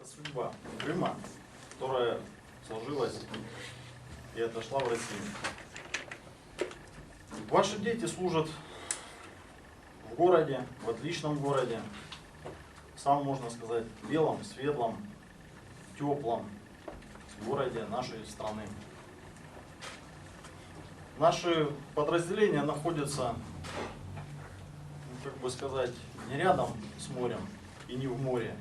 Это судьба Крыма, которая сложилась и отошла в Россию. Ваши дети служат в городе, в отличном городе, в самом, можно сказать, белом, светлом, теплом городе нашей страны. Наши подразделения находятся, как бы сказать, не рядом с морем и не в море,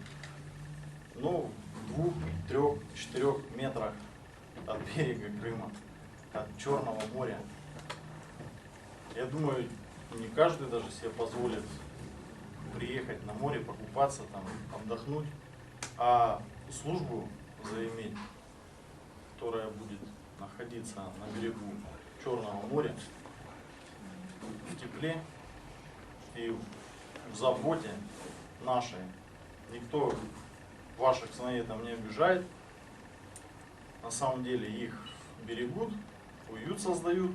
но в 2, 3, 4 метрах от берега Крыма, от Черного моря. Я думаю, не каждый даже себе позволит приехать на море, покупаться там, отдохнуть, а службу заиметь, которая будет находиться на берегу Черного моря, в тепле и в заботе нашей. Никто ваших сыновей там не обижает. На самом деле их берегут, уют создают,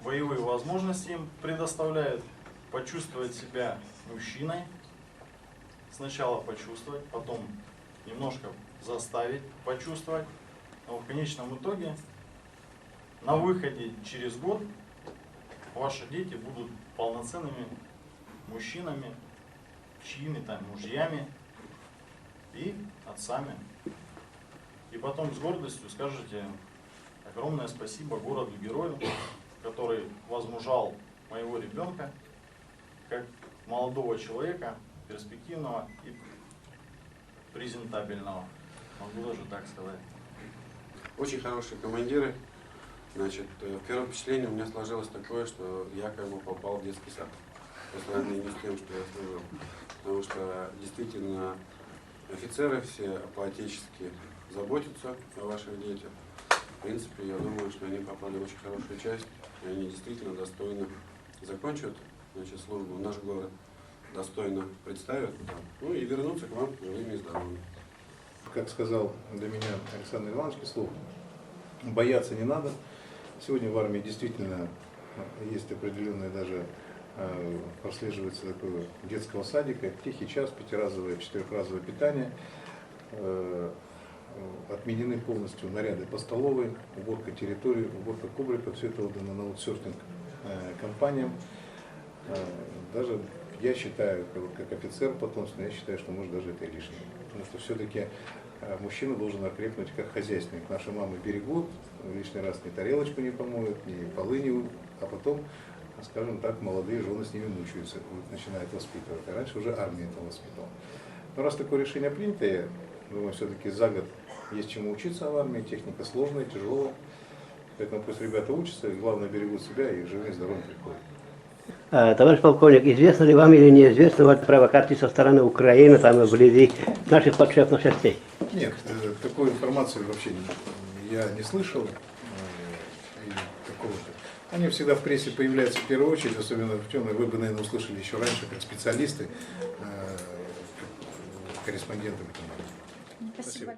боевые возможности им предоставляют почувствовать себя мужчиной. Сначала почувствовать, потом немножко заставить почувствовать. Но в конечном итоге на выходе через год ваши дети будут полноценными мужчинами, чьими-то мужьями и отцами. И потом с гордостью скажете огромное спасибо городу-герою, который возмужал моего ребенка как молодого человека, перспективного и презентабельного. Могу даже так сказать. Очень хорошие командиры. Значит, первое впечатление у меня сложилось такое, что я как бы попал в детский сад. По сравнению с тем, что я служил. Потому что действительно офицеры все по-отечески заботятся о ваших детях. В принципе, я думаю, что они попали в очень хорошую часть, и они действительно достойно закончат, значит, службу в наш город, достойно представят, ну и вернутся к вам живыми и здоровыми. Как сказал для меня Александр Иванович Кислов, бояться не надо. Сегодня в армии действительно есть определенное даже прослеживается такое детского садика, тихий час, 5-разовое, 4-разовое питание. Отменены полностью наряды по столовой, уборка территории, уборка кубрика, все это отдано на аутсорсинг компаниям. Даже я считаю, как офицер потомственный, я считаю, что может даже это и лишнее. Потому что все-таки мужчина должен окрепнуть как хозяйственник. Наши мамы берегут, лишний раз ни тарелочку не помоют, ни полы не, а потом, скажем так, молодые жены с ними мучаются, начинают воспитывать. А раньше уже армия это воспитывала. Но раз такое решение принято, я думаю, все-таки за год есть чему учиться в армии, техника сложная, тяжелая. Поэтому пусть ребята учатся, и главное берегут себя и живыми и здоровыми приходят. Товарищ полковник, известно ли вам или неизвестно вот провокации со стороны Украины, там вблизи наших подшефных частей? Нет, такой информации вообще я не слышал. Они всегда в прессе появляются в первую очередь, особенно в темной. Вы бы, наверное, услышали еще раньше, как специалисты, корреспонденты. Спасибо большое.